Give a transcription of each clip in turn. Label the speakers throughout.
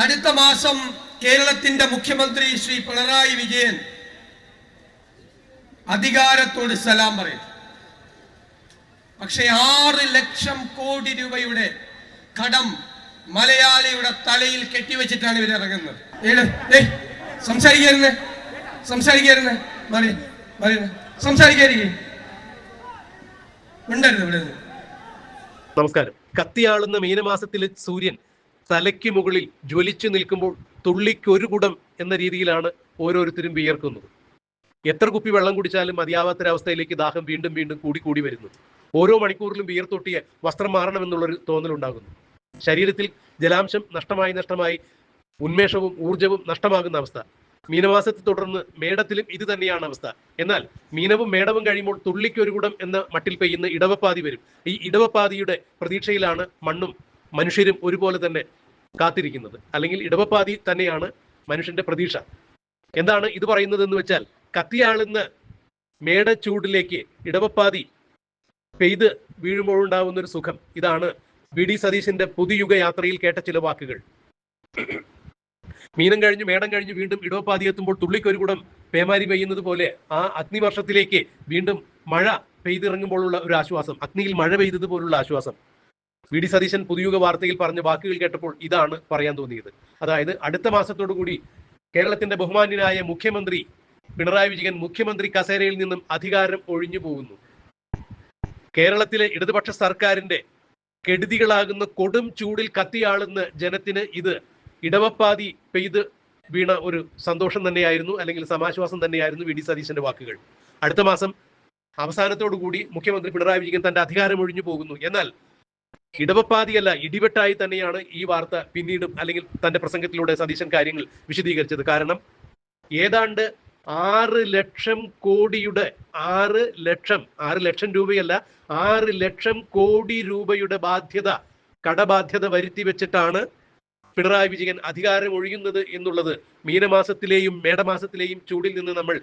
Speaker 1: അടുത്ത മാസം കേരളത്തിന്റെ മുഖ്യമന്ത്രി ശ്രീ പിണറായി വിജയൻ അധികാരത്തോട് സലാം പറയും. പക്ഷേ 6 ലക്ഷം കോടി രൂപയുടെ കടം മലയാളിയുടെ തലയിൽ കെട്ടിവെച്ചിട്ടാണ് ഇവർ ഇറങ്ങുന്നത്.
Speaker 2: നമസ്കാരം. കത്തിയാളുന്ന മീനമാസത്തിലെ സൂര്യൻ തലയ്ക്ക് മുകളിൽ ജ്വലിച്ചു നിൽക്കുമ്പോൾ തുള്ളിക്കൊരു കുടം എന്ന രീതിയിലാണ് ഓരോരുത്തരും വിയർക്കുന്നത്. എത്ര കുപ്പി വെള്ളം കുടിച്ചാലും മതിയാവാത്തൊരവസ്ഥയിലേക്ക് ദാഹം വീണ്ടും വീണ്ടും കൂടി വരുന്നു. ഓരോ മണിക്കൂറിലും വിയർത്തൊട്ടിയ വസ്ത്രം മാറണമെന്നുള്ളൊരു തോന്നലുണ്ടാകുന്നു. ശരീരത്തിൽ ജലാംശം നഷ്ടമായി ഉന്മേഷവും ഊർജവും നഷ്ടമാകുന്ന അവസ്ഥ. മീനമാസത്തെ തുടർന്ന് മേടത്തിലും ഇത് തന്നെയാണ് അവസ്ഥ. എന്നാൽ മീനവും മേടവും കഴിയുമ്പോൾ തുള്ളിക്കൊരു കുടം എന്ന മട്ടിൽ പെയ്യുന്ന ഇടവപ്പാതി വരും. ഈ ഇടവപ്പാതിയുടെ പ്രതീക്ഷയിലാണ് മണ്ണും മനുഷ്യരും ഒരുപോലെ തന്നെ കാത്തിരിക്കുന്നത്. അല്ലെങ്കിൽ ഇടവപ്പാതി തന്നെയാണ് മനുഷ്യന്റെ പ്രതീക്ഷ. എന്താണ് ഇത് പറയുന്നതെന്ന് വെച്ചാൽ, കത്തിയാളുന്ന മേടച്ചൂടിലേക്ക് ഇടവപ്പാതി പെയ്ത് വീഴുമ്പോഴുണ്ടാവുന്ന ഒരു സുഖം. ഇതാണ് വി ഡി സതീശന്റെ പുതുയുഗ യാത്രയിൽ കേട്ട ചില വാക്കുകൾ. മീനം കഴിഞ്ഞ് മേടം കഴിഞ്ഞ് വീണ്ടും ഇടവപ്പാതി എത്തുമ്പോൾ തുള്ളിക്കൊരു കുടം പേമാരി പെയ്യുന്നത് പോലെ ആ അഗ്നിവർഷത്തിലേക്ക് വീണ്ടും മഴ പെയ്തിറങ്ങുമ്പോഴുള്ള ഒരു ആശ്വാസം, അഗ്നിയിൽ മഴ പെയ്തതുപോലുള്ള ആശ്വാസം. വി ഡി സതീശൻ പുതുയുഗ വാർത്തയിൽ പറഞ്ഞ വാക്കുകൾ കേട്ടപ്പോൾ ഇതാണ് പറയാൻ തോന്നിയത്. അതായത് അടുത്ത മാസത്തോടു കൂടി കേരളത്തിന്റെ ബഹുമാന്യനായ മുഖ്യമന്ത്രി പിണറായി വിജയൻ മുഖ്യമന്ത്രി കസേരയിൽ നിന്നും അധികാരം ഒഴിഞ്ഞു പോകുന്നു. കേരളത്തിലെ ഇടതുപക്ഷ സർക്കാരിന്റെ കെടുതികളാകുന്ന കൊടും ചൂടിൽ കത്തിയാളുന്ന ജനത്തിന് ഇത് ഇടവപ്പാതി പെയ്ത് വീണ ഒരു സന്തോഷം തന്നെയായിരുന്നു, അല്ലെങ്കിൽ സമാശ്വാസം തന്നെയായിരുന്നു വി ഡി സതീശന്റെ വാക്കുകൾ. അടുത്ത മാസം അവസാനത്തോടു കൂടി മുഖ്യമന്ത്രി പിണറായി വിജയൻ തന്റെ അധികാരം ഒഴിഞ്ഞു പോകുന്നു. എന്നാൽ ഇടവപ്പാതിയല്ല, ഇടിവെട്ടായി തന്നെയാണ് ഈ വാർത്ത പിന്നീടും അല്ലെങ്കിൽ തന്റെ പ്രസംഗത്തിലൂടെ സതീശൻ കാര്യങ്ങൾ വിശദീകരിച്ചത്. കാരണം ഏതാണ്ട് 6 ലക്ഷം കോടിയുടെ 6 ലക്ഷം രൂപയല്ല, 6 ലക്ഷം കോടി രൂപയുടെ ബാധ്യത, കടബാധ്യത വരുത്തി വെച്ചിട്ടാണ് പിണറായി വിജയൻ അധികാരം ഒഴിയുന്നത് എന്നുള്ളത് മീനമാസത്തിലെയും മേടമാസത്തിലെയും ചൂടിൽ നിന്ന് നമ്മൾ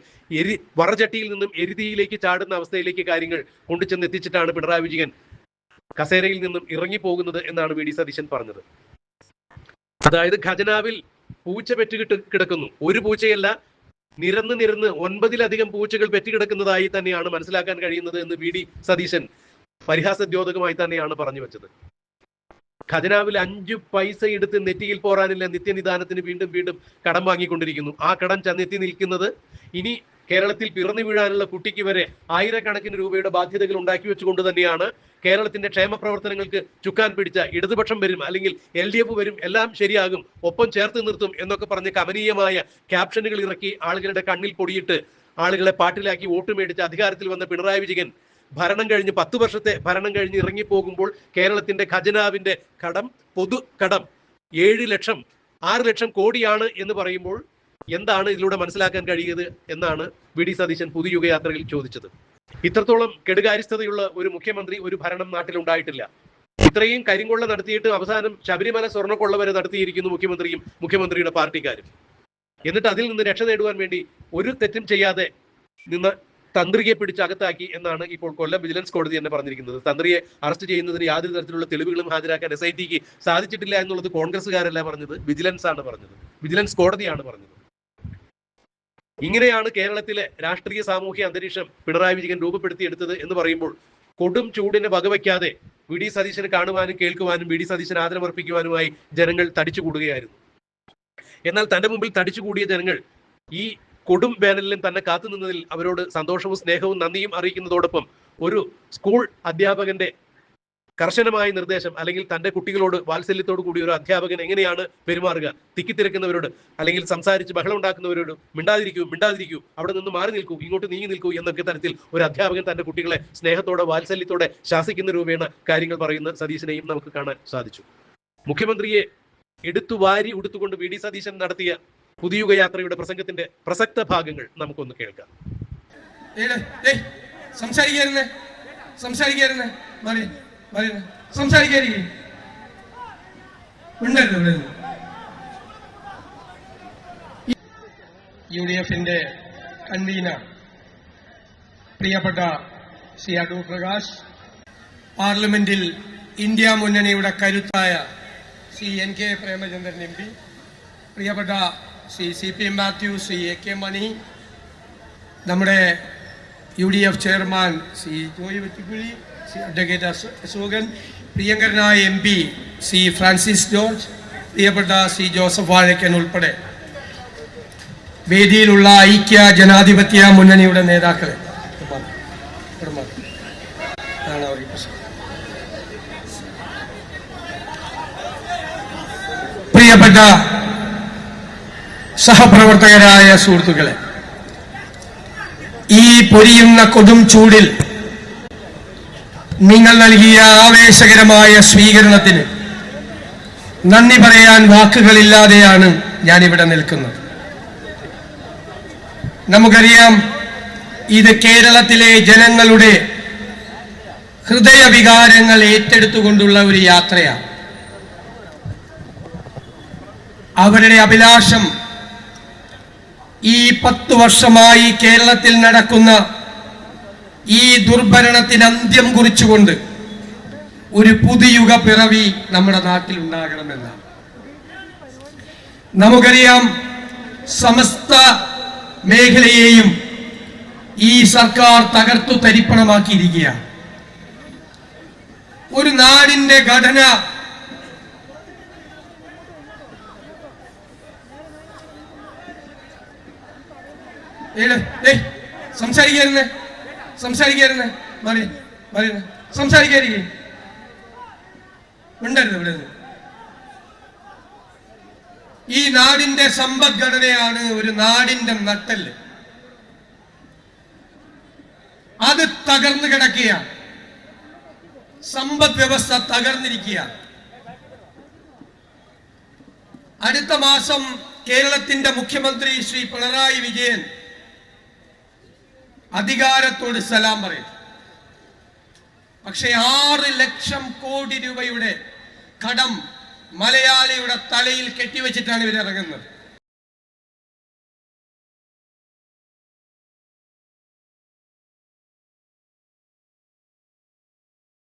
Speaker 2: വറചട്ടിയിൽ നിന്നും എരുതിയിലേക്ക് ചാടുന്ന അവസ്ഥയിലേക്ക് കാര്യങ്ങൾ കൊണ്ടുചെന്ന് എത്തിച്ചിട്ടാണ് പിണറായി വിജയൻ കസേരയിൽ നിന്നും ഇറങ്ങിപ്പോകുന്നത് എന്നാണ് വി ഡി സതീശൻ പറഞ്ഞത്. അതായത് ഖജനാവിൽ പൂച്ച പെറ്റുകിട്ട് കിടക്കുന്നു. ഒരു പൂച്ചയല്ല, നിരന്ന് 9-ലധികം പൂച്ചകൾ പെറ്റുകിടക്കുന്നതായി തന്നെയാണ് മനസ്സിലാക്കാൻ കഴിയുന്നത് എന്ന് വി ഡി സതീശൻ പരിഹാസദ്യോതകമായി തന്നെയാണ് പറഞ്ഞു വെച്ചത്. ഖജനാവിൽ 5 പൈസ എടുത്ത് നെറ്റിയിൽ പോറാനില്ല നിത്യനിദാനത്തിന് വീണ്ടും കടം വാങ്ങിക്കൊണ്ടിരിക്കുന്നു. ആ കടം ചെന്നെത്തി നിൽക്കുന്നത് ഇനി കേരളത്തിൽ പിറന്നു വീഴാനുള്ള കുട്ടിക്ക് വരെ 1000-കണക്കിന് രൂപയുടെ ബാധ്യതകൾ ഉണ്ടാക്കി വെച്ചുകൊണ്ട് തന്നെയാണ് കേരളത്തിന്റെ ക്ഷേമ പ്രവർത്തനങ്ങൾക്ക് ചുക്കാൻ പിടിച്ച ഇടതുപക്ഷം വരും, അല്ലെങ്കിൽ LDF വരും, എല്ലാം ശരിയാകും, ഒപ്പം ചേർത്ത് നിർത്തും എന്നൊക്കെ പറഞ്ഞ് കമനീയമായ ക്യാപ്ഷനുകൾ ഇറക്കി ആളുകളുടെ കണ്ണിൽ പൊടിയിട്ട് ആളുകളെ പാട്ടിലാക്കി വോട്ട് മേടിച്ച് അധികാരത്തിൽ വന്ന പിണറായി വിജയൻ ഭരണം കഴിഞ്ഞ് 10 വർഷത്തെ ഭരണം കഴിഞ്ഞ് ഇറങ്ങിപ്പോകുമ്പോൾ കേരളത്തിന്റെ ഖജനാവിന്റെ കടം, പൊതു കടം 6 ലക്ഷം കോടിയാണ് എന്ന് പറയുമ്പോൾ എന്താണ് ഇതിലൂടെ മനസ്സിലാക്കാൻ കഴിയുന്നത് എന്നാണ് വി ഡി സതീശൻ പുതുയുഗ യാത്രയിൽ ചോദിച്ചത്. ഇത്രത്തോളം കെടുകാര്യസ്ഥതയുള്ള ഒരു മുഖ്യമന്ത്രി, ഒരു ഭരണം നാട്ടിലുണ്ടായിട്ടില്ല. ഇത്രയും കരിങ്കൊള്ള നടത്തിയിട്ട് അവസാനം ശബരിമല സ്വർണ്ണക്കൊള്ള വരെ നടത്തിയിരിക്കുന്നു മുഖ്യമന്ത്രിയും മുഖ്യമന്ത്രിയുടെ പാർട്ടിക്കാരും. എന്നിട്ട് അതിൽ നിന്ന് രക്ഷ നേടുവാൻ വേണ്ടി ഒരു തെറ്റും ചെയ്യാതെ നിന്ന് തന്ത്രിയെ പിടിച്ച് അകത്താക്കി എന്നാണ് ഇപ്പോൾ കൊല്ലം വിജിലൻസ് കോടതി തന്നെ പറഞ്ഞിരിക്കുന്നത്. തന്ത്രിയെ അറസ്റ്റ് ചെയ്യുന്നതിന് യാതൊരു തരത്തിലുള്ള തെളിവുകളും ഹാജരാക്കാൻ SITക്ക് സാധിച്ചിട്ടില്ല എന്നുള്ളത് കോൺഗ്രസ്സുകാരല്ല പറഞ്ഞത്, വിജിലൻസ് ആണ് പറഞ്ഞത്, വിജിലൻസ് കോടതിയാണ് പറഞ്ഞത്. ഇങ്ങനെയാണ് കേരളത്തിലെ രാഷ്ട്രീയ സാമൂഹ്യ അന്തരീക്ഷം പിണറായി വിജയൻ രൂപപ്പെടുത്തിയെടുത്തത് എന്ന് പറയുമ്പോൾ കൊടും ചൂടിനെ വകവയ്ക്കാതെ വി ഡി സതീശന് കാണുവാനും കേൾക്കുവാനും വി ഡി സതീശന് ആദരമർപ്പിക്കുവാനുമായി ജനങ്ങൾ തടിച്ചുകൂടുകയായിരുന്നു. എന്നാൽ തന്റെ മുമ്പിൽ തടിച്ചുകൂടിയ ജനങ്ങൾ ഈ കൊടും വേനലിലും തന്നെ കാത്തുനിന്നതിൽ അവരോട് സന്തോഷവും സ്നേഹവും നന്ദിയും അറിയിക്കുന്നതോടൊപ്പം ഒരു സ്കൂൾ അധ്യാപകന്റെ കർശനമായ നിർദ്ദേശം, അല്ലെങ്കിൽ തന്റെ കുട്ടികളോട് വാത്സല്യത്തോടു കൂടി ഒരു അധ്യാപകൻ എങ്ങനെയാണ് പെരുമാറുക, തിക്കിത്തിരക്കുന്നവരോട് അല്ലെങ്കിൽ സംസാരിച്ച് ബഹളം ഉണ്ടാക്കുന്നവരോട് മിണ്ടാതിരിക്കൂ, അവിടെ നിന്ന് മാറി നിൽക്കൂ, ഇങ്ങോട്ട് നീങ്ങി നിൽക്കൂ എന്നൊക്കെ തരത്തിൽ ഒരു അധ്യാപകൻ തന്റെ കുട്ടികളെ സ്നേഹത്തോടെ വാത്സല്യത്തോടെ ശാസിക്കുന്ന രൂപേണ കാര്യങ്ങൾ പറയുന്ന സതീശനെയും നമുക്ക് കാണാൻ സാധിച്ചു. മുഖ്യമന്ത്രിയെ വാരി ഉടുത്തുകൊണ്ട് വി ഡി സതീശൻ നടത്തിയ പുതുയുഗ യാത്രയുടെ പ്രസംഗത്തിന്റെ പ്രസക്ത ഭാഗങ്ങൾ നമുക്കൊന്ന് കേൾക്കാം.
Speaker 1: UDFന്റെ കൺവീനർ പ്രിയപ്പെട്ട ശ്രീ അടൂർ പ്രകാശ്, പാർലമെന്റിൽ ഇന്ത്യ മുന്നണിയുടെ കരുത്തായ ശ്രീ NK പ്രേമചന്ദ്രൻ MP, പ്രിയപ്പെട്ട ശ്രീ CP മാത്യു, ശ്രീ AK മണി, നമ്മുടെ UDF chairman Shri Joy Vettikuzhy, Shri advocate Ashokan, പ്രിയങ്കരനായ MP ശ്രീ ഫ്രാൻസിസ് ജോർജ്, പ്രിയപ്പെട്ട ശ്രീ ജോസഫ് വാഴക്കൻ ഉൾപ്പെടെ വേദിയിലുള്ള ഐക്യ ജനാധിപത്യ മുന്നണിയുടെ നേതാക്കളെ, പ്രിയപ്പെട്ട സഹപ്രവർത്തകരായ സുഹൃത്തുക്കളെ, ഈ പൊരിയുന്ന കൊടും ചൂടിൽ നിങ്ങൾ നൽകിയ ആവേശകരമായ സ്വീകരണത്തിന് നന്ദി പറയാൻ വാക്കുകളില്ലാതെയാണ് ഞാനിവിടെ നിൽക്കുന്നത്. നമുക്കറിയാം, ഇത് കേരളത്തിലെ ജനങ്ങളുടെ ഹൃദയവികാരങ്ങൾ ഏറ്റെടുത്തുകൊണ്ടുള്ള ഒരു യാത്രയാണ്. അവരുടെ അഭിലാഷം ഈ 10 വർഷമായി കേരളത്തിൽ നടക്കുന്ന ഈ ദുർഭരണത്തിന് അന്ത്യം കുറിച്ചുകൊണ്ട് ഒരു പുതുയുഗ പിറവി നമ്മുടെ നാട്ടിൽ ഉണ്ടാകണമെന്നാണ്. നമുക്കറിയാം, സമസ്ത മേഖലയെയും ഈ സർക്കാർ തകർത്തു തരിപ്പണമാക്കിയിരിക്കുകയാണ്. ഒരു നാടിന്റെ ഘടന സംസാരിക്കരുന്നേ മിണ്ടരുത് ഇവിടെ. ഈ നാടിന്റെ സമ്പദ്ഘടനയാണ് ഒരു നാടിന്റെ നട്ടെല്ല്. അത് തകർന്നു കിടക്കുകയാണ്. സമ്പദ് വ്യവസ്ഥ തകർന്നിരിക്കുകയാണ്. അടുത്ത മാസം കേരളത്തിന്റെ മുഖ്യമന്ത്രി ശ്രീ പിണറായി വിജയൻ അധികാരത്തോട് സലാം പറയും. പക്ഷേ 6 ലക്ഷം കോടി രൂപയുടെ കടം മലയാളിയുടെ തലയിൽ കെട്ടിവെച്ചിട്ടാണ് ഇവരിറങ്ങുന്നത്.